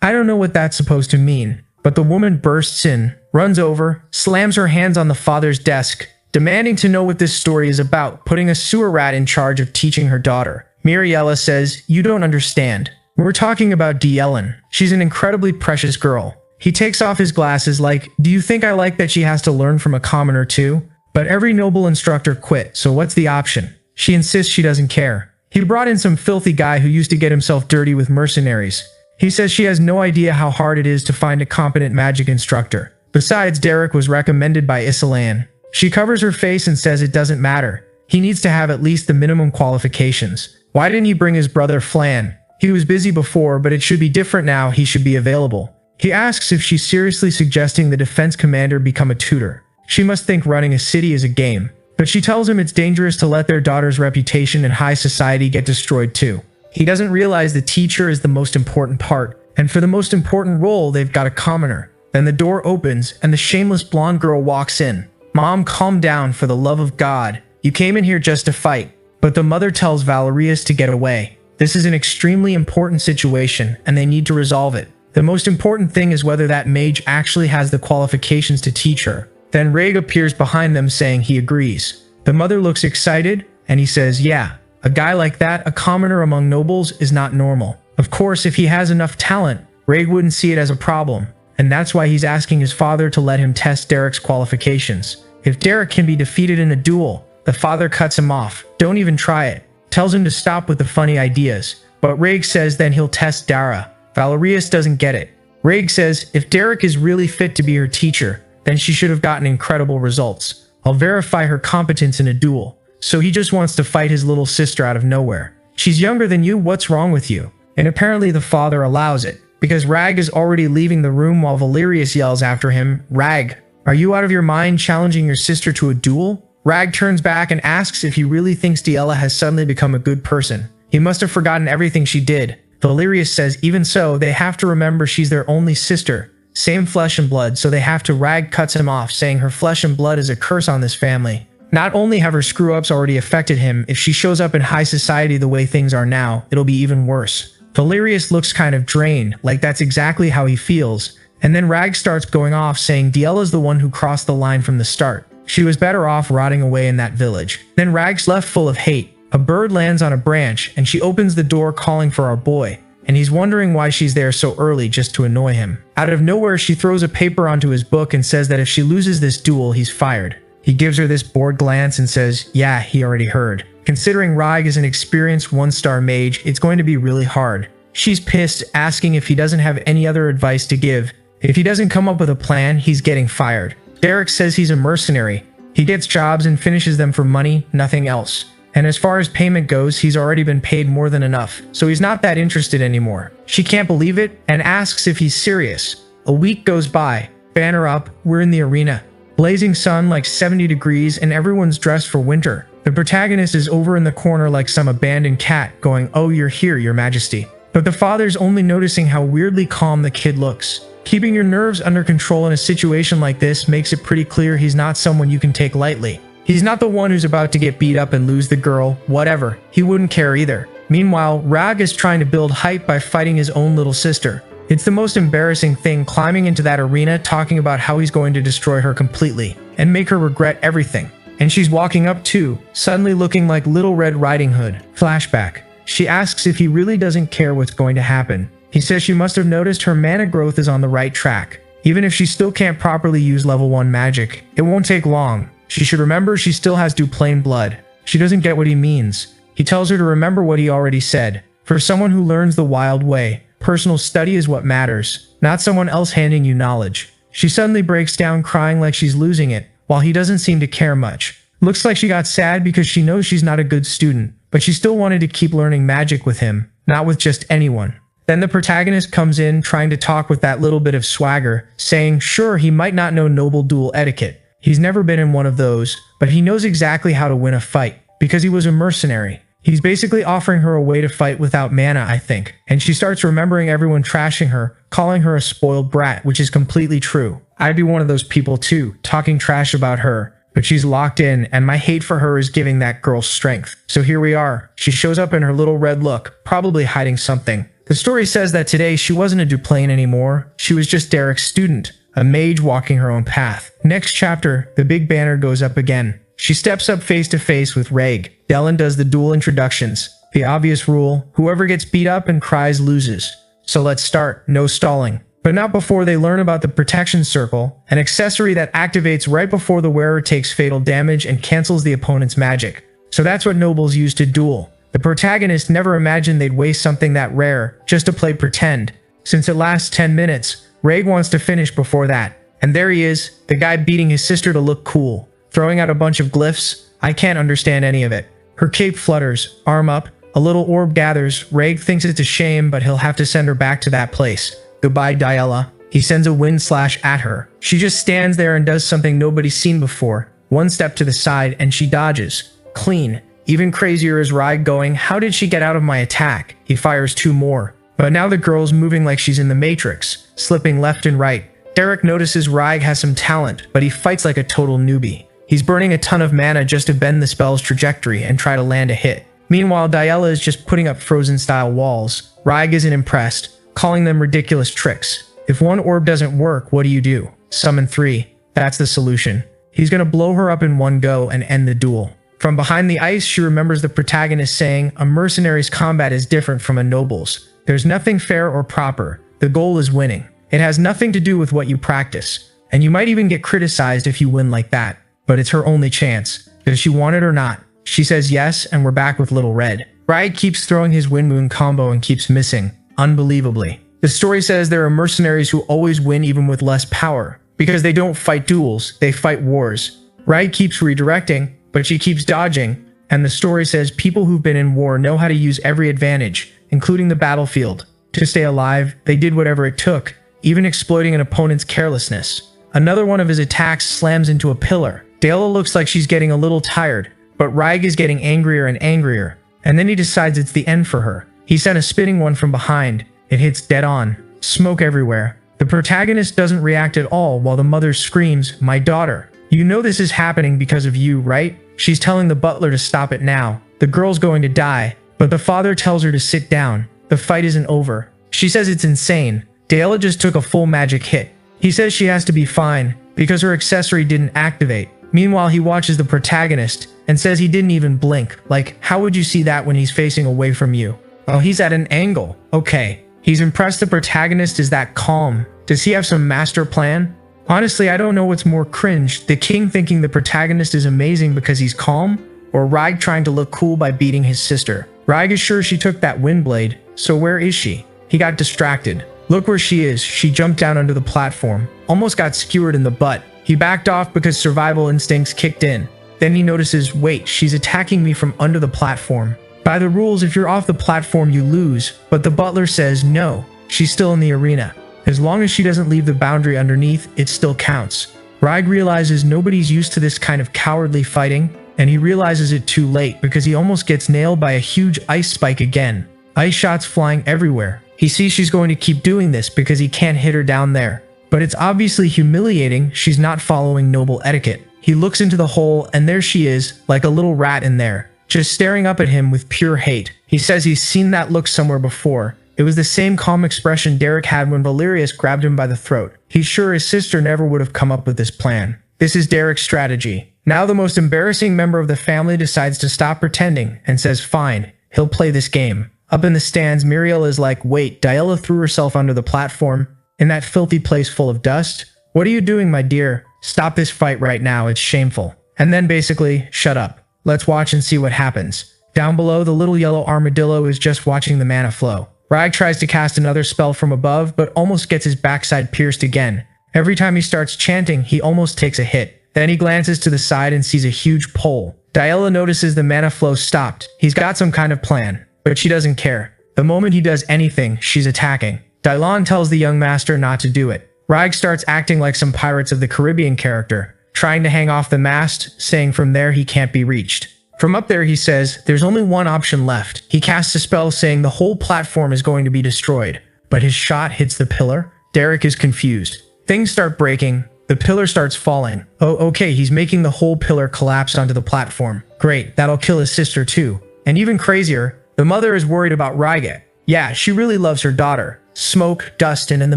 I don't know what that's supposed to mean, but the woman bursts in, runs over, slams her hands on the father's desk, demanding to know what this story is about, putting a sewer rat in charge of teaching her daughter. Miriella says, "You don't understand. We're talking about Ellen. She's an incredibly precious girl." He takes off his glasses like, "Do you think I like that she has to learn from a commoner too? But every noble instructor quit, so what's the option?" She insists she doesn't care. He brought in some filthy guy who used to get himself dirty with mercenaries. He says she has no idea how hard it is to find a competent magic instructor. Besides, Derek was recommended by Isolan. She covers her face and says it doesn't matter. He needs to have at least the minimum qualifications. Why didn't he bring his brother Flan? He was busy before, but it should be different now. He should be available. He asks if she's seriously suggesting the defense commander become a tutor. She must think running a city is a game. But she tells him it's dangerous to let their daughter's reputation in high society get destroyed too. He doesn't realize the teacher is the most important part, and for the most important role, they've got a commoner. Then the door opens, and the shameless blonde girl walks in. "Mom, calm down, for the love of God. You came in here just to fight." But the mother tells Valerius to get away. This is an extremely important situation, and they need to resolve it. The most important thing is whether that mage actually has the qualifications to teach her. Then Reg appears behind them saying he agrees. The mother looks excited, and he says, "Yeah, a guy like that, a commoner among nobles, is not normal." Of course, if he has enough talent, Reg wouldn't see it as a problem, and that's why he's asking his father to let him test Derek's qualifications. If Derek can be defeated in a duel, the father cuts him off. "Don't even try it." Tells him to stop with the funny ideas, but Reg says then he'll test Dara. Valerius doesn't get it. Reg says if Derek is really fit to be her teacher, then she should have gotten incredible results. I'll verify her competence in a duel. So he just wants to fight his little sister out of nowhere. "She's younger than you, what's wrong with you?" And apparently the father allows it, because Rag is already leaving the room while Valerius yells after him, "Rag, are you out of your mind challenging your sister to a duel?" Rag turns back and asks if he really thinks Diella has suddenly become a good person. He must have forgotten everything she did. Valerius says even so, they have to remember she's their only sister. Same flesh and blood, so they have to. Rag cuts him off, saying her flesh and blood is a curse on this family. Not only have her screw-ups already affected him, if she shows up in high society the way things are now, it'll be even worse. Valerius looks kind of drained, like that's exactly how he feels. And then Rag starts going off, saying Diella's the one who crossed the line from the start. She was better off rotting away in that village. Then Rag's left full of hate. A bird lands on a branch, and she opens the door calling for our boy. And he's wondering why she's there so early just to annoy him. Out of nowhere, she throws a paper onto his book and says that if she loses this duel, he's fired. He gives her this bored glance and says, "Yeah, he already heard." Considering Rag is an experienced one-star mage, it's going to be really hard. She's pissed, asking if he doesn't have any other advice to give. If he doesn't come up with a plan, he's getting fired. Derek says he's a mercenary. He gets jobs and finishes them for money, nothing else. And as far as payment goes, he's already been paid more than enough, so he's not that interested anymore. She can't believe it and asks if he's serious. A week goes by. Banner up, we're in the arena. Blazing sun like 70 degrees and everyone's dressed for winter. The protagonist is over in the corner like some abandoned cat going, "Oh, you're here, your majesty." But the father's only noticing how weirdly calm the kid looks. Keeping your nerves under control in a situation like this makes it pretty clear he's not someone you can take lightly. He's not the one who's about to get beat up and lose the girl, whatever. He wouldn't care either. Meanwhile, Rag is trying to build hype by fighting his own little sister. It's the most embarrassing thing, climbing into that arena talking about how he's going to destroy her completely and make her regret everything. And she's walking up too, suddenly looking like Little Red Riding Hood. Flashback. She asks if he really doesn't care what's going to happen. He says she must have noticed her mana growth is on the right track. Even if she still can't properly use level 1 magic, it won't take long. She should remember she still has Duplain blood. She doesn't get what he means. He tells her to remember what he already said. For someone who learns the wild way, personal study is what matters, not someone else handing you knowledge. She suddenly breaks down crying like she's losing it, while he doesn't seem to care much. Looks like she got sad because she knows she's not a good student, but she still wanted to keep learning magic with him, not with just anyone. Then the protagonist comes in trying to talk with that little bit of swagger, saying sure he might not know noble duel etiquette. He's never been in one of those, but he knows exactly how to win a fight, because he was a mercenary. He's basically offering her a way to fight without mana, I think. And she starts remembering everyone trashing her, calling her a spoiled brat, which is completely true. I'd be one of those people too, talking trash about her. But she's locked in, and my hate for her is giving that girl strength. So here we are. She shows up in her little red look, probably hiding something. The story says that today she wasn't a Duplain anymore, she was just Derek's student, a mage walking her own path. Next chapter, the big banner goes up again. She steps up face to face with Reg. Dylan does the duel introductions. The obvious rule, whoever gets beat up and cries loses. So let's start, no stalling. But not before they learn about the protection circle, an accessory that activates right before the wearer takes fatal damage and cancels the opponent's magic. So that's what nobles use to duel. The protagonist never imagined they'd waste something that rare just to play pretend. Since it lasts 10 minutes, Reg wants to finish before that. And there he is, the guy beating his sister to look cool, throwing out a bunch of glyphs. I can't understand any of it. Her cape flutters, arm up, a little orb gathers. Reg thinks it's a shame, but he'll have to send her back to that place. Goodbye, Diella. He sends a wind slash at her. She just stands there and does something nobody's seen before. One step to the side and she dodges. Clean. Even crazier is Rye going, how did she get out of my attack? He fires 2 more. But now the girl's moving like she's in the Matrix, slipping left and right. Derek notices Rye has some talent, but he fights like a total newbie. He's burning a ton of mana just to bend the spell's trajectory and try to land a hit. Meanwhile, Diella is just putting up Frozen-style walls. Rye isn't impressed, calling them ridiculous tricks. If one orb doesn't work, what do? Summon 3. That's the solution. He's gonna blow her up in one go and end the duel. From behind the ice, she remembers the protagonist saying, a mercenary's combat is different from a noble's. There's nothing fair or proper. The goal is winning. It has nothing to do with what you practice. And you might even get criticized if you win like that. But it's her only chance. Does she want it or not? She says yes, and we're back with Little Red. Riot keeps throwing his Wind Moon combo and keeps missing. Unbelievably. The story says there are mercenaries who always win even with less power. Because they don't fight duels, they fight wars. Riot keeps redirecting, but she keeps dodging. And the story says people who've been in war know how to use every advantage, including the battlefield. To stay alive, they did whatever it took, even exploiting an opponent's carelessness. Another one of his attacks slams into a pillar. Dela looks like she's getting a little tired, but Raig is getting angrier and angrier. And then he decides it's the end for her. He sent a spinning one from behind. It hits dead on. Smoke everywhere. The protagonist doesn't react at all while the mother screams, "My daughter. You know this is happening because of you, right?" She's telling the butler to stop it now. The girl's going to die, but the father tells her to sit down. The fight isn't over. She says it's insane. Dela just took a full magic hit. He says she has to be fine because her accessory didn't activate. Meanwhile, he watches the protagonist and says he didn't even blink. Like, how would you see that when he's facing away from you? Oh, he's at an angle. Okay. He's impressed the protagonist is that calm. Does he have some master plan? Honestly, I don't know what's more cringe, the king thinking the protagonist is amazing because he's calm, or Raig trying to look cool by beating his sister. Raig is sure she took that wind blade, so where is she? He got distracted. Look where she is. She jumped down onto the platform, almost got skewered in the butt. He backed off because survival instincts kicked in. Then he notices, wait, she's attacking me from under the platform. By the rules, if you're off the platform, you lose, but the butler says no, she's still in the arena. As long as she doesn't leave the boundary underneath, it still counts. Raig realizes nobody's used to this kind of cowardly fighting, and he realizes it too late because he almost gets nailed by a huge ice spike again. Ice shots flying everywhere. He sees she's going to keep doing this because he can't hit her down there. But it's obviously humiliating, she's not following noble etiquette. He looks into the hole, and there she is, like a little rat in there, just staring up at him with pure hate. He says he's seen that look somewhere before. It was the same calm expression Derek had when Valerius grabbed him by the throat. He's sure his sister never would have come up with this plan. This is Derek's strategy. Now the most embarrassing member of the family decides to stop pretending and says fine, he'll play this game. Up in the stands, Muriel is like, wait, Diella threw herself under the platform in that filthy place full of dust? What are you doing, my dear? Stop this fight right now, it's shameful. And then basically, shut up. Let's watch and see what happens. Down below, the little yellow armadillo is just watching the mana flow. Raig tries to cast another spell from above, but almost gets his backside pierced again. Every time he starts chanting, he almost takes a hit. Then he glances to the side and sees a huge pole. Diella notices the mana flow stopped. He's got some kind of plan, but she doesn't care. The moment he does anything, she's attacking. Dylon tells the young master not to do it. Raig starts acting like some Pirates of the Caribbean character, trying to hang off the mast, saying from there he can't be reached. From up there, he says, there's only one option left. He casts a spell saying the whole platform is going to be destroyed. But his shot hits the pillar. Derek is confused. Things start breaking. The pillar starts falling. Oh, okay, he's making the whole pillar collapse onto the platform. Great, that'll kill his sister too. And even crazier, the mother is worried about Raige. Yeah, she really loves her daughter. Smoke, dust, and in the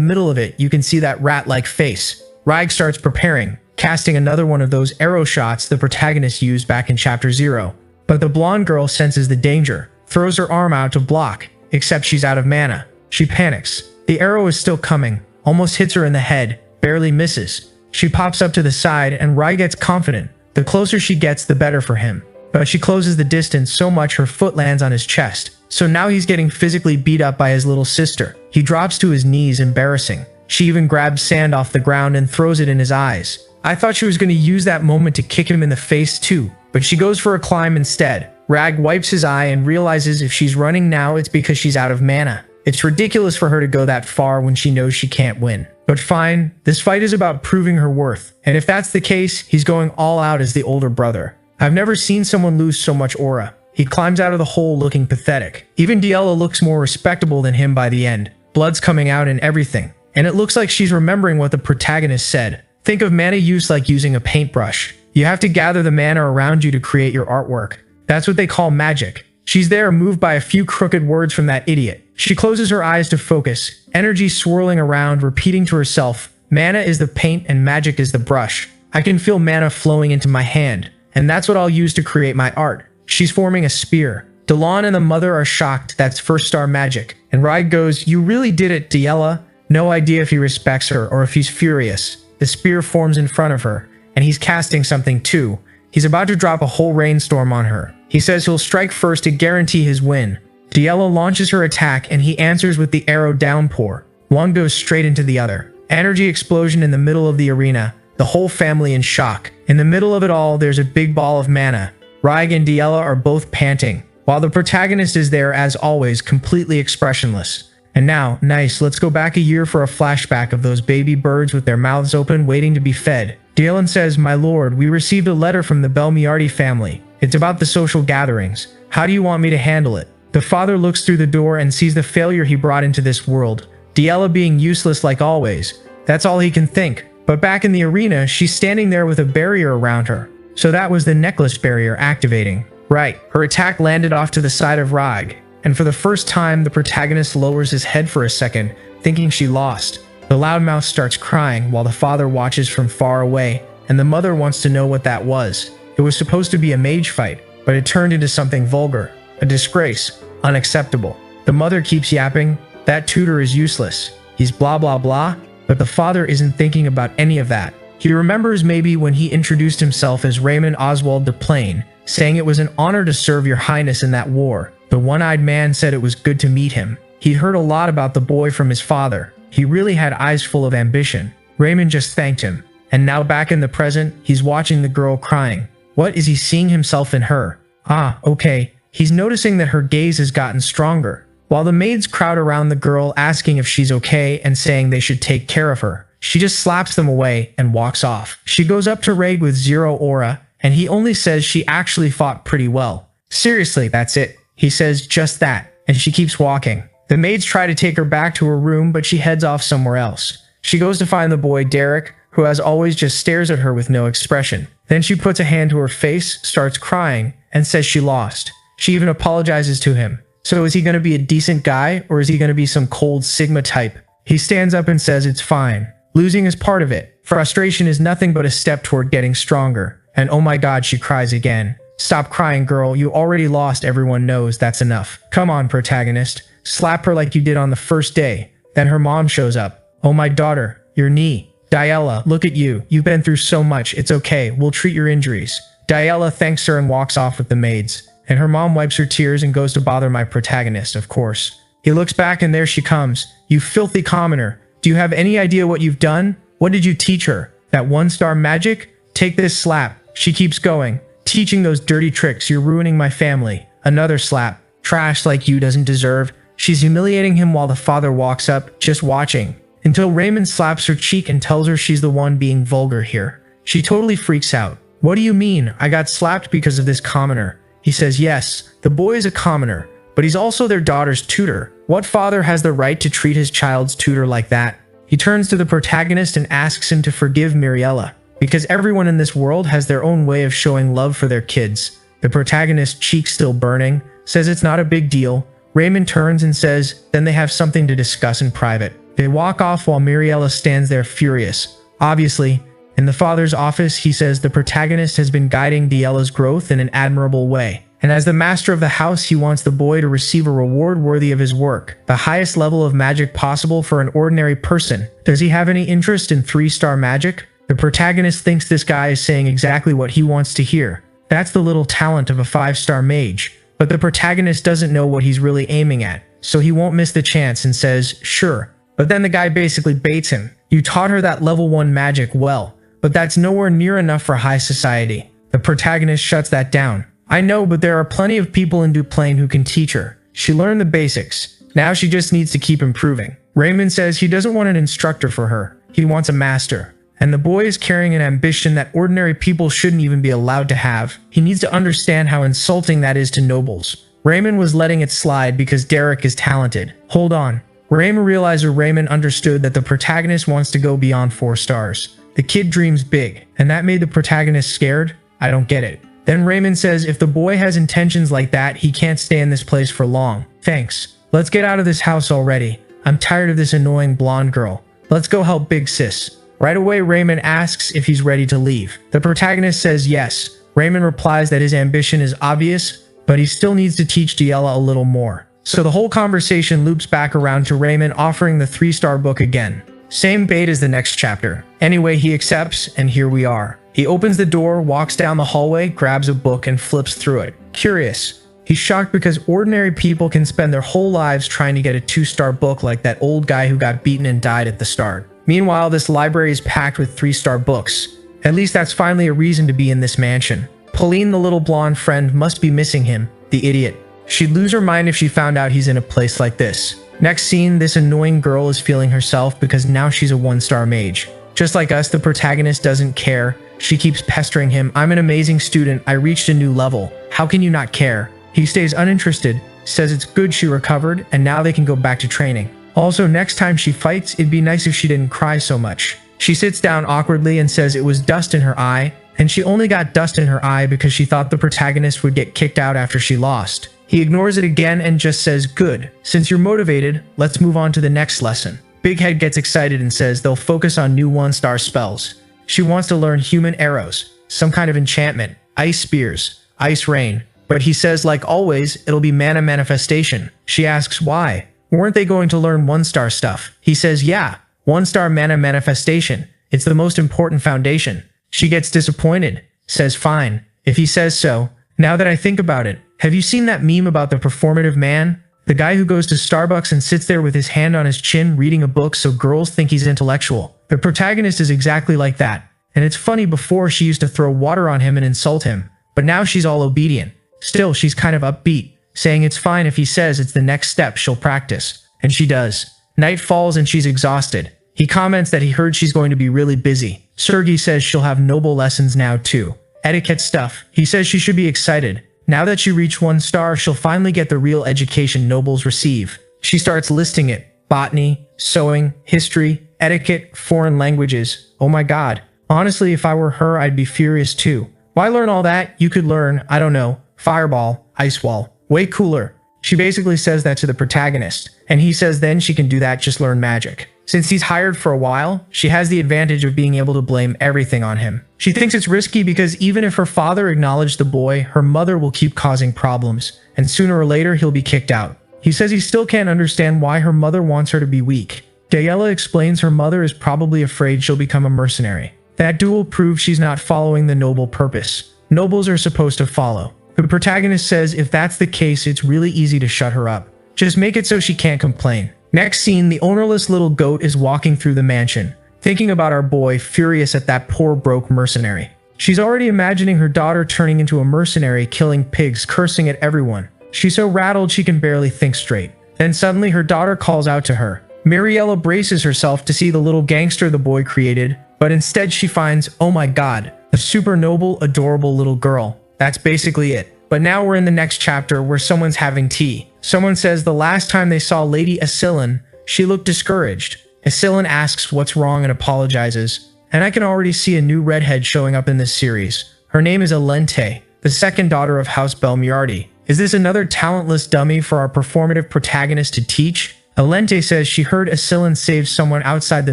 middle of it, you can see that rat-like face. Raig starts preparing, casting another one of those arrow shots the protagonist used back in Chapter 0. But the blonde girl senses the danger, throws her arm out to block, except she's out of mana. She panics. The arrow is still coming, almost hits her in the head, barely misses. She pops up to the side and Raig gets confident. The closer she gets, the better for him. But she closes the distance so much her foot lands on his chest. So now he's getting physically beat up by his little sister. He drops to his knees, embarrassing. She even grabs sand off the ground and throws it in his eyes. I thought she was going to use that moment to kick him in the face too, but she goes for a climb instead. Raig wipes his eye and realizes if she's running now, it's because she's out of mana. It's ridiculous for her to go that far when she knows she can't win. But fine, this fight is about proving her worth, and if that's the case, he's going all out as the older brother. I've never seen someone lose so much aura. He climbs out of the hole looking pathetic. Even Diella looks more respectable than him by the end. Blood's coming out and everything. And it looks like she's remembering what the protagonist said. Think of mana use like using a paintbrush. You have to gather the mana around you to create your artwork. That's what they call magic. She's there, moved by a few crooked words from that idiot. She closes her eyes to focus, energy swirling around, repeating to herself, mana is the paint and magic is the brush. I can feel mana flowing into my hand, and that's what I'll use to create my art. She's forming a spear. Delon and the mother are shocked that's first star magic. And Raig goes, "You really did it, Diella." No idea if he respects her or if he's furious. The spear forms in front of her, and he's casting something too. He's about to drop a whole rainstorm on her. He says he'll strike first to guarantee his win. Diella launches her attack and he answers with the arrow downpour. One goes straight into the other. Energy explosion in the middle of the arena. The whole family in shock. In the middle of it all, there's a big ball of mana. Raig and Diella are both panting, while the protagonist is there as always, completely expressionless. And now, nice, let's go back a year for a flashback of those baby birds with their mouths open waiting to be fed. Diella says, "My lord, we received a letter from the Belmiardi family. It's about the social gatherings. How do you want me to handle it?" The father looks through the door and sees the failure he brought into this world. Diella being useless like always. That's all he can think. But back in the arena, she's standing there with a barrier around her. So that was the necklace barrier activating. Right, her attack landed off to the side of Raig. And for the first time, the protagonist lowers his head for a second, thinking she lost. The loudmouth starts crying while the father watches from far away, and the mother wants to know what that was. It was supposed to be a mage fight, but it turned into something vulgar. A disgrace. Unacceptable. The mother keeps yapping, "That tutor is useless. He's blah blah blah." But the father isn't thinking about any of that. He remembers maybe when he introduced himself as Raymond Oswald de Plain, saying it was an honor to serve your highness in that war. The one-eyed man said it was good to meet him. He'd heard a lot about the boy from his father. He really had eyes full of ambition. Raymond just thanked him. And now back in the present, he's watching the girl crying. What is he seeing himself in her? Ah, okay. He's noticing that her gaze has gotten stronger. While the maids crowd around the girl asking if she's okay and saying they should take care of her, she just slaps them away and walks off. She goes up to Raig with 0 aura, and he only says she actually fought pretty well. Seriously, that's it. He says just that, and she keeps walking. The maids try to take her back to her room, but she heads off somewhere else. She goes to find the boy Derek, who as always just stares at her with no expression. Then she puts a hand to her face, starts crying, and says she lost. She even apologizes to him. So is he going to be a decent guy, or is he going to be some cold Sigma type? He stands up and says it's fine. Losing is part of it. Frustration is nothing but a step toward getting stronger. And oh my god, she cries again. Stop crying, girl. You already lost. Everyone knows that's enough. Come on, protagonist. Slap her like you did on the first day. Then her mom shows up. Oh my daughter, your knee. Diella, look at you. You've been through so much. It's okay. We'll treat your injuries. Diella thanks her and walks off with the maids. And her mom wipes her tears and goes to bother my protagonist, of course. He looks back and there she comes. You filthy commoner. Do you have any idea what you've done? What did you teach her? That 1-star magic? Take this slap. She keeps going. Teaching those dirty tricks. You're ruining my family. Another slap. Trash like you doesn't deserve. She's humiliating him while the father walks up, just watching. Until Raymond slaps her cheek and tells her she's the one being vulgar here. She totally freaks out. What do you mean? I got slapped because of this commoner. He says yes, the boy is a commoner, but he's also their daughter's tutor. What father has the right to treat his child's tutor like that? He turns to the protagonist and asks him to forgive Miriella, because everyone in this world has their own way of showing love for their kids. The protagonist's cheek still burning, says it's not a big deal. Raymond turns and says, then they have something to discuss in private. They walk off while Muriela stands there furious. Obviously, in the father's office, he says the protagonist has been guiding Diela's growth in an admirable way. And as the master of the house, he wants the boy to receive a reward worthy of his work, the highest level of magic possible for an ordinary person. Does he have any interest in 3-star magic? The protagonist thinks this guy is saying exactly what he wants to hear. That's the little talent of a 5-star mage. But the protagonist doesn't know what he's really aiming at, so he won't miss the chance and says, sure. But then the guy basically baits him. You taught her that level 1 magic well, but that's nowhere near enough for high society. The protagonist shuts that down. I know, but there are plenty of people in Duplain who can teach her. She learned the basics. Now she just needs to keep improving. Raymond says he doesn't want an instructor for her. He wants a master. And the boy is carrying an ambition that ordinary people shouldn't even be allowed to have. He needs to understand how insulting that is to nobles. Raymond was letting it slide because Derek is talented. Hold on. Raymond understood that the protagonist wants to go beyond 4 stars. The kid dreams big, and that made the protagonist scared? I don't get it. Then Raymond says if the boy has intentions like that, he can't stay in this place for long. Thanks. Let's get out of this house already. I'm tired of this annoying blonde girl. Let's go help Big Sis. Right away, Raymond asks if he's ready to leave. The protagonist says yes. Raymond replies that his ambition is obvious, but he still needs to teach Diela a little more. So the whole conversation loops back around to Raymond offering the 3-star book again. Same bait as the next chapter. Anyway, he accepts, and here we are. He opens the door, walks down the hallway, grabs a book, and flips through it. Curious. He's shocked because ordinary people can spend their whole lives trying to get a 2-star book like that old guy who got beaten and died at the start. Meanwhile, this library is packed with 3-star books. At least that's finally a reason to be in this mansion. Pauline, the little blonde friend, must be missing him, the idiot. She'd lose her mind if she found out he's in a place like this. Next scene, this annoying girl is feeling herself because now she's a 1-star mage. Just like us, the protagonist doesn't care. She keeps pestering him. I'm an amazing student. I reached a new level. How can you not care? He stays uninterested, says it's good she recovered, and now they can go back to training. Also, next time she fights, it'd be nice if she didn't cry so much. She sits down awkwardly and says it was dust in her eye, and she only got dust in her eye because she thought the protagonist would get kicked out after she lost. He ignores it again and just says, good. Since you're motivated, let's move on to the next lesson. Big Head gets excited and says they'll focus on new 1-star spells. She wants to learn human arrows, some kind of enchantment, ice spears, ice rain. But he says, like always, it'll be mana manifestation. She asks why. Weren't they going to learn 1-star stuff? He says, yeah, 1-star mana manifestation. It's the most important foundation. She gets disappointed, says fine, if he says so. Now that I think about it, have you seen that meme about the performative man? The guy who goes to Starbucks and sits there with his hand on his chin reading a book so girls think he's intellectual. The protagonist is exactly like that. And it's funny, before she used to throw water on him and insult him, but now she's all obedient. Still, she's kind of upbeat, saying it's fine if he says it's the next step she'll practice. And she does. Night falls and she's exhausted. He comments that he heard she's going to be really busy. Sergei says she'll have noble lessons now too. Etiquette stuff. He says she should be excited. Now that she reached 1 star, she'll finally get the real education nobles receive. She starts listing it. Botany, sewing, history, etiquette, foreign languages. Oh my god. Honestly, if I were her, I'd be furious too. Why learn all that? You could learn, I don't know, fireball, ice wall. Way cooler. She basically says that to the protagonist, and he says then she can do that, just learn magic. Since he's hired for a while, she has the advantage of being able to blame everything on him. She thinks it's risky because even if her father acknowledged the boy, her mother will keep causing problems, and sooner or later he'll be kicked out. He says he still can't understand why her mother wants her to be weak. Diela explains her mother is probably afraid she'll become a mercenary. That duel proves she's not following the noble purpose. Nobles are supposed to follow. The protagonist says if that's the case, it's really easy to shut her up. Just make it so she can't complain. Next scene, the ownerless little goat is walking through the mansion, thinking about our boy, furious at that poor broke mercenary. She's already imagining her daughter turning into a mercenary, killing pigs, cursing at everyone. She's so rattled she can barely think straight. Then suddenly her daughter calls out to her. Muriela braces herself to see the little gangster the boy created, but instead she finds, oh my god, a super noble, adorable little girl. That's basically it. But now we're in the next chapter where someone's having tea. Someone says the last time they saw Lady Asilin, she looked discouraged. Asilin asks what's wrong and apologizes. And I can already see a new redhead showing up in this series. Her name is Alente, the second daughter of House Belmiardi. Is this another talentless dummy for our performative protagonist to teach? Alente says she heard Asilin saved someone outside the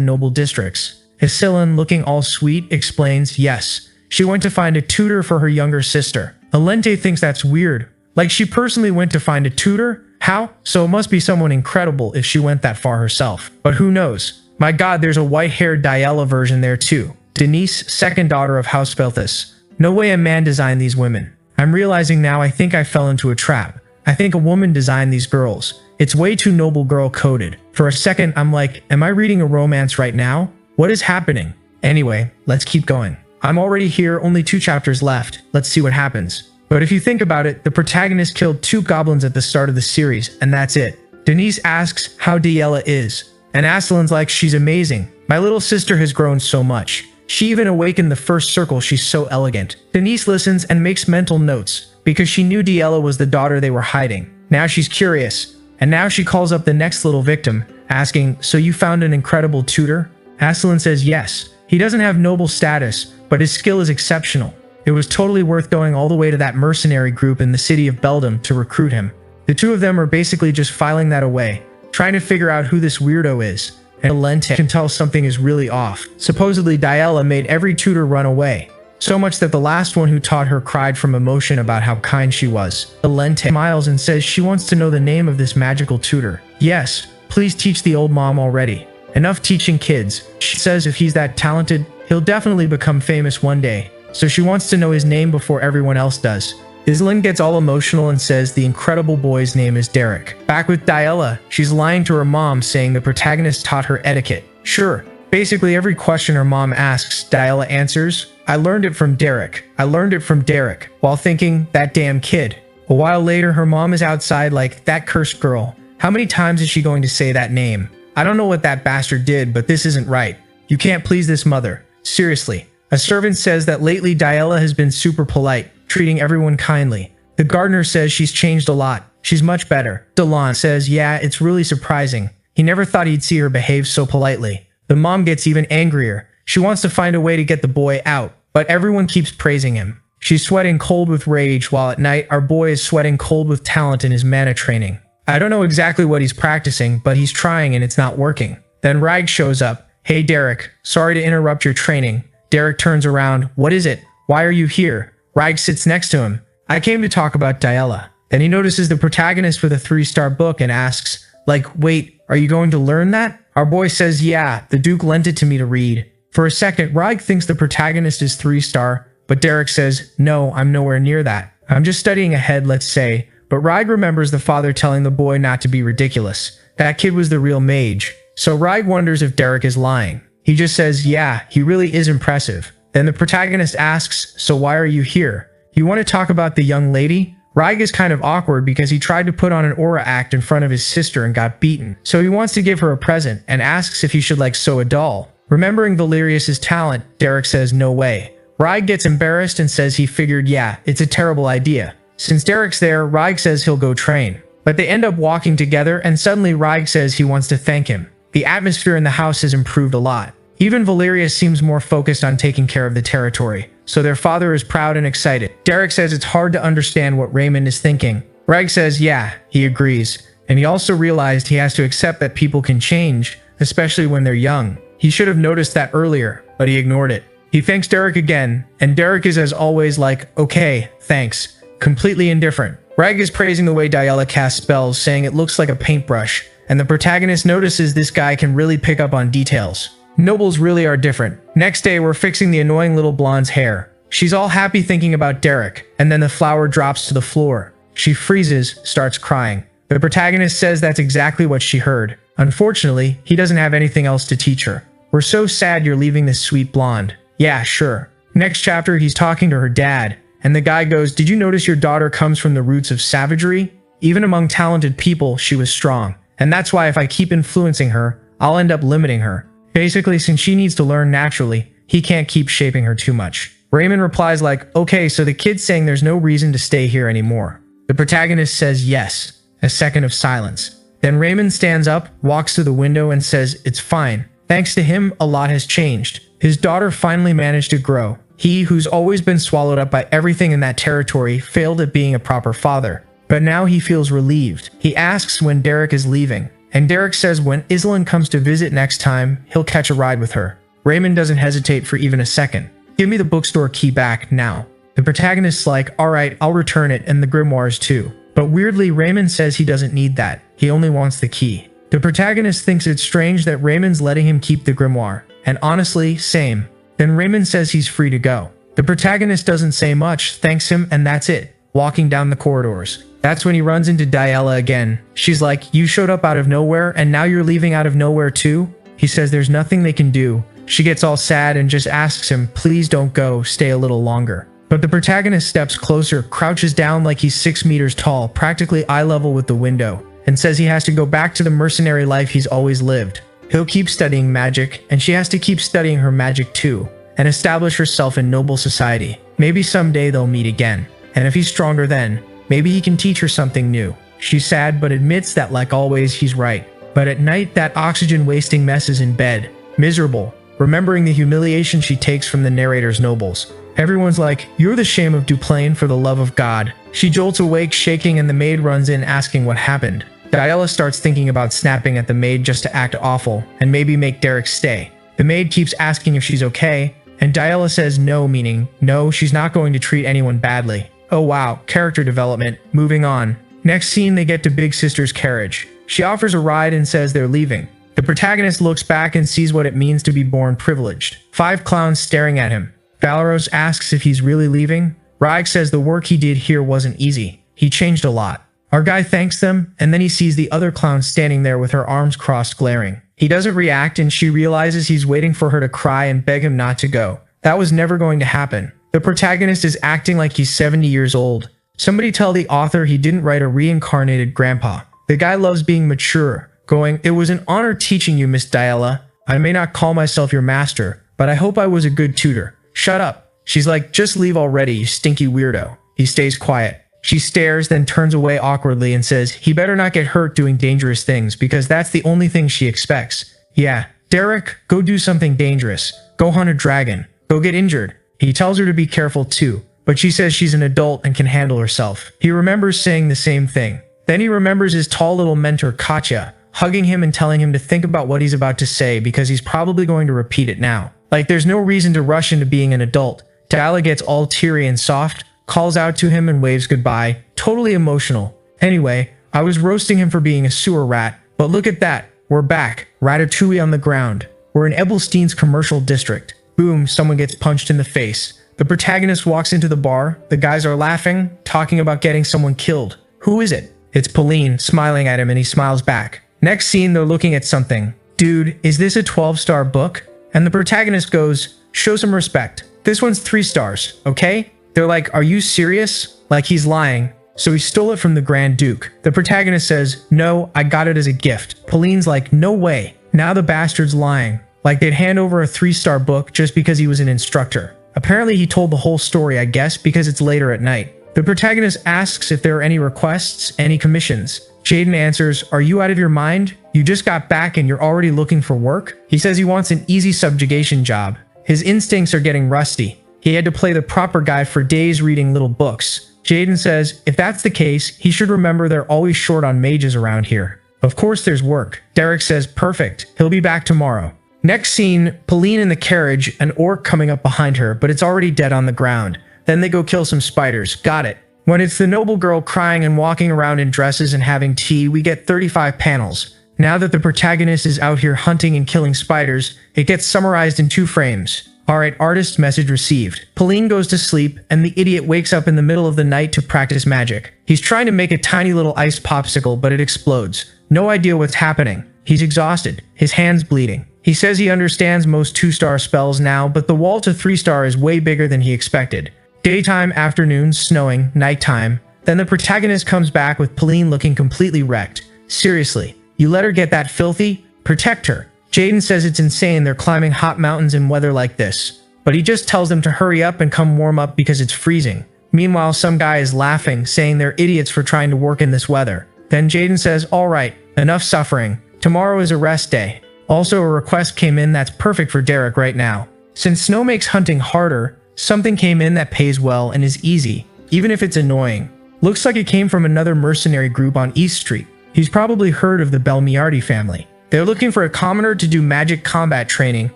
noble districts. Asilin, looking all sweet, explains yes. She went to find a tutor for her younger sister. Alente thinks that's weird. Like she personally went to find a tutor? How? So it must be someone incredible if she went that far herself. But who knows? My god, there's a white-haired Diella version there too. Denise, second daughter of House Belthus. No way a man designed these women. I'm realizing now I think I fell into a trap. I think a woman designed these girls. It's way too noble girl coded. For a second, I'm like, am I reading a romance right now? What is happening? Anyway, let's keep going. I'm already here, only 2 chapters left. Let's see what happens. But if you think about it, the protagonist killed 2 goblins at the start of the series, and that's it. Denise asks how Diella is, and Asilin's like, she's amazing. My little sister has grown so much. She even awakened the first circle, she's so elegant. Denise listens and makes mental notes, because she knew Diella was the daughter they were hiding. Now she's curious, and now she calls up the next little victim, asking, so you found an incredible tutor? Asilin says yes. He doesn't have noble status, but his skill is exceptional. It was totally worth going all the way to that mercenary group in the city of Beldam to recruit him. The 2 of them are basically just filing that away, trying to figure out who this weirdo is. And Alente can tell something is really off. Supposedly Diella made every tutor run away, so much that the last one who taught her cried from emotion about how kind she was. Alente smiles and says she wants to know the name of this magical tutor. Yes, please teach the old mom already. Enough teaching kids. She says if he's that talented, he'll definitely become famous one day. So she wants to know his name before everyone else does. Islin gets all emotional and says the incredible boy's name is Derek. Back with Diella, she's lying to her mom saying the protagonist taught her etiquette. Sure, basically every question her mom asks, Diella answers, I learned it from Derek. I learned it from Derek, while thinking, that damn kid. A while later, her mom is outside like, that cursed girl. How many times is she going to say that name? I don't know what that bastard did, but this isn't right. You can't please this mother. Seriously. A servant says that lately Diella has been super polite, treating everyone kindly. The gardener says she's changed a lot. She's much better. Delon says, yeah, it's really surprising. He never thought he'd see her behave so politely. The mom gets even angrier. She wants to find a way to get the boy out, but everyone keeps praising him. She's sweating cold with rage, while at night our boy is sweating cold with talent in his mana training. I don't know exactly what he's practicing, but he's trying and it's not working. Then Rag shows up. Hey Derek, sorry to interrupt your training. Derek turns around. What is it? Why are you here? Rag sits next to him. I came to talk about Diella. Then he notices the protagonist with a 3-star book and asks, like, wait, are you going to learn that? Our boy says, yeah, the Duke lent it to me to read. For a second, Rag thinks the protagonist is 3-star, but Derek says, no, I'm nowhere near that. I'm just studying ahead, let's say. But Rag remembers the father telling the boy not to be ridiculous. That kid was the real mage. So Rag wonders if Derek is lying. He just says, yeah, he really is impressive. Then the protagonist asks, so why are you here? You want to talk about the young lady? Rag is kind of awkward because he tried to put on an aura act in front of his sister and got beaten. So he wants to give her a present and asks if he should like sew a doll. Remembering Valerius's talent, Derek says no way. Rag gets embarrassed and says he figured, yeah, it's a terrible idea. Since Derek's there, Rag says he'll go train. But they end up walking together and suddenly Rag says he wants to thank him. The atmosphere in the house has improved a lot. Even Valerius seems more focused on taking care of the territory, so their father is proud and excited. Derek says it's hard to understand what Raymond is thinking. Rag says yeah, he agrees, and he also realized he has to accept that people can change, especially when they're young. He should have noticed that earlier, but he ignored it. He thanks Derek again, and Derek is as always like, okay, thanks, completely indifferent. Rag is praising the way Diella casts spells, saying it looks like a paintbrush, and the protagonist notices this guy can really pick up on details. Nobles really are different. Next day, we're fixing the annoying little blonde's hair. She's all happy thinking about Derek, and then the flower drops to the floor. She freezes, starts crying. The protagonist says that's exactly what she heard. Unfortunately, he doesn't have anything else to teach her. We're so sad you're leaving this sweet blonde. Yeah, sure. Next chapter, he's talking to her dad, and the guy goes, did you notice your daughter comes from the roots of savagery? Even among talented people, she was strong. And that's why if I keep influencing her, I'll end up limiting her. Basically, since she needs to learn naturally, he can't keep shaping her too much. Raymond replies like, okay, so the kid's saying there's no reason to stay here anymore. The protagonist says yes. A second of silence. Then Raymond stands up, walks to the window and says, it's fine. Thanks to him, a lot has changed. His daughter finally managed to grow. He, who's always been swallowed up by everything in that territory, failed at being a proper father. But now he feels relieved. He asks when Derek is leaving, and Derek says when Iselin comes to visit next time, he'll catch a ride with her. Raymond doesn't hesitate for even a second. Give me the bookstore key back now. The protagonist's like, alright, I'll return it and the grimoires too. But weirdly, Raymond says he doesn't need that. He only wants the key. The protagonist thinks it's strange that Raymond's letting him keep the grimoire. And honestly, same. Then Raymond says he's free to go. The protagonist doesn't say much, thanks him, and that's it. Walking down the corridors. That's when he runs into Diella again. She's like, you showed up out of nowhere and now you're leaving out of nowhere too? He says there's nothing they can do. She gets all sad and just asks him, please don't go, stay a little longer. But the protagonist steps closer, crouches down like he's 6 meters tall, practically eye level with the window, and says he has to go back to the mercenary life he's always lived. He'll keep studying magic, and she has to keep studying her magic too, and establish herself in noble society. Maybe someday they'll meet again. And if he's stronger then, maybe he can teach her something new. She's sad but admits that like always he's right. But at night that oxygen-wasting mess is in bed, miserable, remembering the humiliation she takes from the narrator's nobles. Everyone's like, you're the shame of Duplain for the love of God. She jolts awake shaking and the maid runs in asking what happened. Diella starts thinking about snapping at the maid just to act awful and maybe make Derek stay. The maid keeps asking if she's okay, and Diella says no, meaning no, she's not going to treat anyone badly. Oh wow, character development. Moving on. Next scene, they get to Big Sister's carriage. She offers a ride and says they're leaving. The protagonist looks back and sees what it means to be born privileged. 5 clowns staring at him. Valeros asks if he's really leaving. Raig says the work he did here wasn't easy. He changed a lot. Our guy thanks them, and then he sees the other clown standing there with her arms crossed glaring. He doesn't react and she realizes he's waiting for her to cry and beg him not to go. That was never going to happen. The protagonist is acting like he's 70 years old. Somebody tell the author he didn't write a reincarnated grandpa. The guy loves being mature, going, it was an honor teaching you, Miss Diella. I may not call myself your master, but I hope I was a good tutor. Shut up. She's like, just leave already, you stinky weirdo. He stays quiet. She stares, then turns away awkwardly and says, he better not get hurt doing dangerous things because that's the only thing she expects. Yeah, Derek, go do something dangerous. Go hunt a dragon. Go get injured. He tells her to be careful too, but she says she's an adult and can handle herself. He remembers saying the same thing. Then he remembers his tall little mentor, Katya, hugging him and telling him to think about what he's about to say because he's probably going to repeat it now. Like there's no reason to rush into being an adult. Diella gets all teary and soft, calls out to him and waves goodbye, totally emotional. Anyway, I was roasting him for being a sewer rat, but look at that, we're back, Ratatouille on the ground. We're in Ebelstein's commercial district. Boom, someone gets punched in the face. The protagonist walks into the bar, the guys are laughing, talking about getting someone killed. Who is it? It's Pauline, smiling at him and he smiles back. Next scene, they're looking at something. Dude, is this a 12-star book? And the protagonist goes, show some respect. This one's 3 stars, okay? They're like, are you serious? Like he's lying. So he stole it from the Grand Duke. The protagonist says, no, I got it as a gift. Pauline's like, no way. Now the bastard's lying. Like they'd hand over a 3-star book just because he was an instructor. Apparently he told the whole story, I guess, because it's later at night. The protagonist asks if there are any requests, any commissions. Jaden answers, are you out of your mind? You just got back and you're already looking for work? He says he wants an easy subjugation job. His instincts are getting rusty. He had to play the proper guy for days reading little books. Jaden says, if that's the case, he should remember they're always short on mages around here. Of course there's work. Derek says, perfect. He'll be back tomorrow. Next scene, Pauline in the carriage, an orc coming up behind her, but it's already dead on the ground. Then they go kill some spiders. Got it. When it's the noble girl crying and walking around in dresses and having tea, we get 35 panels. Now that the protagonist is out here hunting and killing spiders, it gets summarized in 2 frames. Alright, artist message received. Pauline goes to sleep, and the idiot wakes up in the middle of the night to practice magic. He's trying to make a tiny little iced popsicle, but it explodes. No idea what's happening. He's exhausted. His hand's bleeding. He says he understands most 2-star spells now, but the wall to 3-star is way bigger than he expected. Daytime, afternoon, snowing, nighttime. Then the protagonist comes back with Pauline looking completely wrecked. Seriously, you let her get that filthy? Protect her. Jaden says it's insane they're climbing hot mountains in weather like this, but he just tells them to hurry up and come warm up because it's freezing. Meanwhile, some guy is laughing, saying they're idiots for trying to work in this weather. Then Jaden says, alright, enough suffering. Tomorrow is a rest day. Also, a request came in that's perfect for Derek right now. Since snow makes hunting harder, something came in that pays well and is easy, even if it's annoying. Looks like it came from another mercenary group on East Street. He's probably heard of the Belmiardi family. They're looking for a commoner to do magic combat training.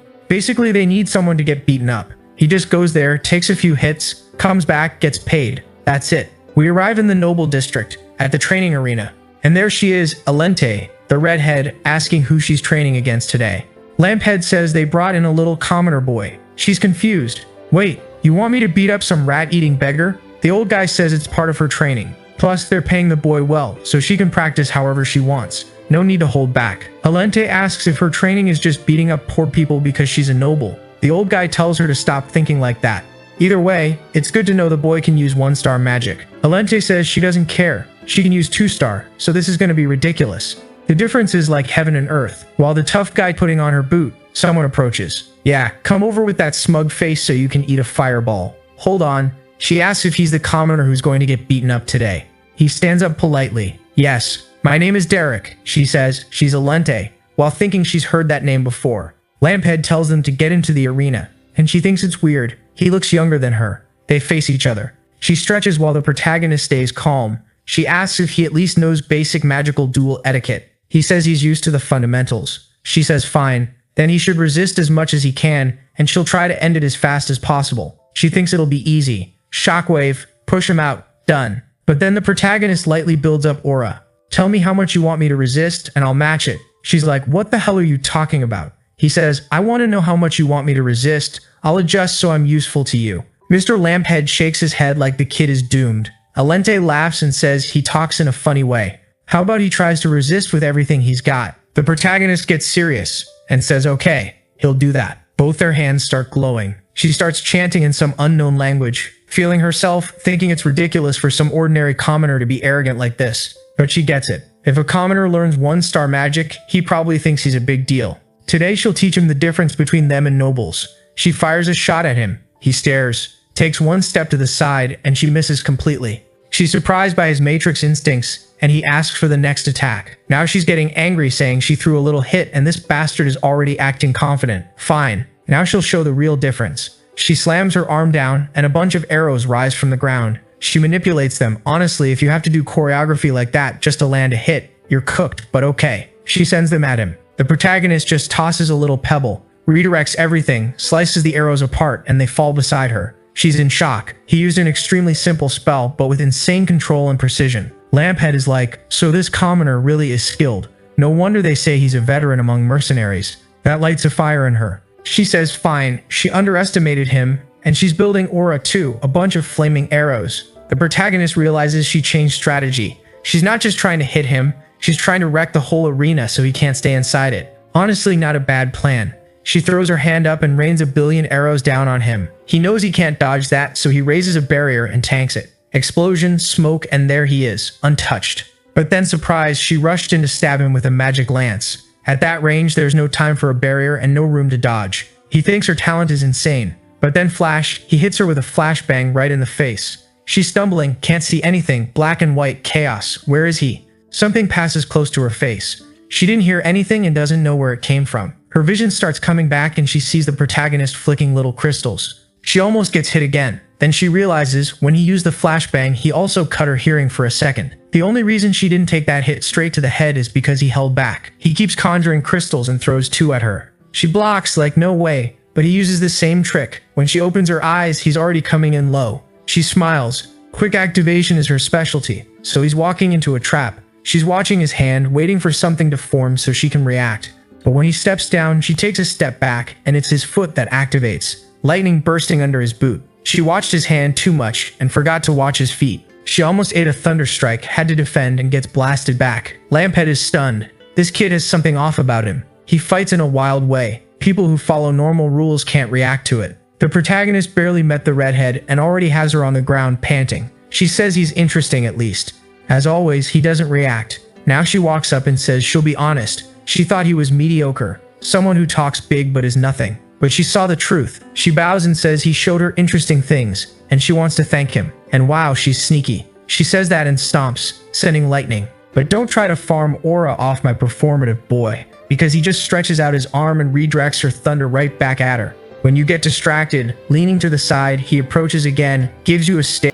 Basically, they need someone to get beaten up. He just goes there, takes a few hits, comes back, gets paid. That's it. We arrive in the Noble District, at the training arena. And there she is, Alente, the redhead, asking who she's training against today. Lamphead says they brought in a little commoner boy. She's confused. Wait, you want me to beat up some rat-eating beggar? The old guy says it's part of her training. Plus, they're paying the boy well, so she can practice however she wants. No need to hold back. Alente asks if her training is just beating up poor people because she's a noble. The old guy tells her to stop thinking like that. Either way, it's good to know the boy can use 1-star magic. Alente says she doesn't care. She can use 2-star, so this is going to be ridiculous. The difference is like heaven and earth. While the tough guy putting on her boot, someone approaches. Yeah, come over with that smug face so you can eat a fireball. Hold on. She asks if he's the commoner who's going to get beaten up today. He stands up politely. Yes, my name is Derek, she says. She's Alente, while thinking she's heard that name before. Lamphead tells them to get into the arena, and she thinks it's weird. He looks younger than her. They face each other. She stretches while the protagonist stays calm. She asks if he at least knows basic magical duel etiquette. He says he's used to the fundamentals. She says fine. Then he should resist as much as he can, and she'll try to end it as fast as possible. She thinks it'll be easy. Shockwave, push him out, done. But then the protagonist lightly builds up aura. Tell me how much you want me to resist, and I'll match it. She's like, what the hell are you talking about? He says, I want to know how much you want me to resist. I'll adjust so I'm useful to you. Mr. Lamphead shakes his head like the kid is doomed. Alente laughs and says he talks in a funny way. How about he tries to resist with everything he's got? The protagonist gets serious and says, okay, he'll do that. Both their hands start glowing. She starts chanting in some unknown language, feeling herself, thinking it's ridiculous for some ordinary commoner to be arrogant like this. But she gets it. If a commoner learns 1-star magic, he probably thinks he's a big deal. Today she'll teach him the difference between them and nobles. She fires a shot at him. He stares, takes one step to the side, and she misses completely. She's surprised by his matrix instincts, and he asks for the next attack. Now she's getting angry, saying she threw a little hit and this bastard is already acting confident. Fine. Now she'll show the real difference. She slams her arm down, and a bunch of arrows rise from the ground. She manipulates them. Honestly, if you have to do choreography like that just to land a hit, you're cooked, but okay. She sends them at him. The protagonist just tosses a little pebble, redirects everything, slices the arrows apart, and they fall beside her. She's in shock. He used an extremely simple spell, but with insane control and precision. Lamphead is like, so this commoner really is skilled. No wonder they say he's a veteran among mercenaries. That lights a fire in her. She says fine, she underestimated him, and she's building aura too, a bunch of flaming arrows. The protagonist realizes she changed strategy. She's not just trying to hit him, she's trying to wreck the whole arena so he can't stay inside it. Honestly, not a bad plan. She throws her hand up and rains a billion arrows down on him. He knows he can't dodge that, so he raises a barrier and tanks it. Explosion, smoke, and there he is, untouched. But then surprised, she rushed in to stab him with a magic lance. At that range, there's no time for a barrier and no room to dodge. He thinks her talent is insane. But then flash, he hits her with a flashbang right in the face. She's stumbling, can't see anything, black and white, chaos. Where is he? Something passes close to her face. She didn't hear anything and doesn't know where it came from. Her vision starts coming back and she sees the protagonist flicking little crystals. She almost gets hit again. Then she realizes when he used the flashbang, he also cut her hearing for a second. The only reason she didn't take that hit straight to the head is because he held back. He keeps conjuring crystals and throws 2 at her. She blocks like no way, but he uses the same trick. When she opens her eyes, he's already coming in low. She smiles. Quick activation is her specialty, so he's walking into a trap. She's watching his hand, waiting for something to form so she can react. But when he steps down, she takes a step back, and it's his foot that activates, lightning bursting under his boot. She watched his hand too much and forgot to watch his feet. She almost ate a thunderstrike, had to defend, and gets blasted back. Lamphead is stunned. This kid has something off about him. He fights in a wild way. People who follow normal rules can't react to it. The protagonist barely met the redhead and already has her on the ground panting. She says he's interesting at least. As always, he doesn't react. Now she walks up and says she'll be honest. She thought he was mediocre, someone who talks big but is nothing. But she saw the truth. She bows and says he showed her interesting things, and she wants to thank him. And wow, she's sneaky. She says that and stomps, sending lightning. But don't try to farm aura off my performative boy, because he just stretches out his arm and redirects her thunder right back at her. When you get distracted, leaning to the side, he approaches again, gives you a stare.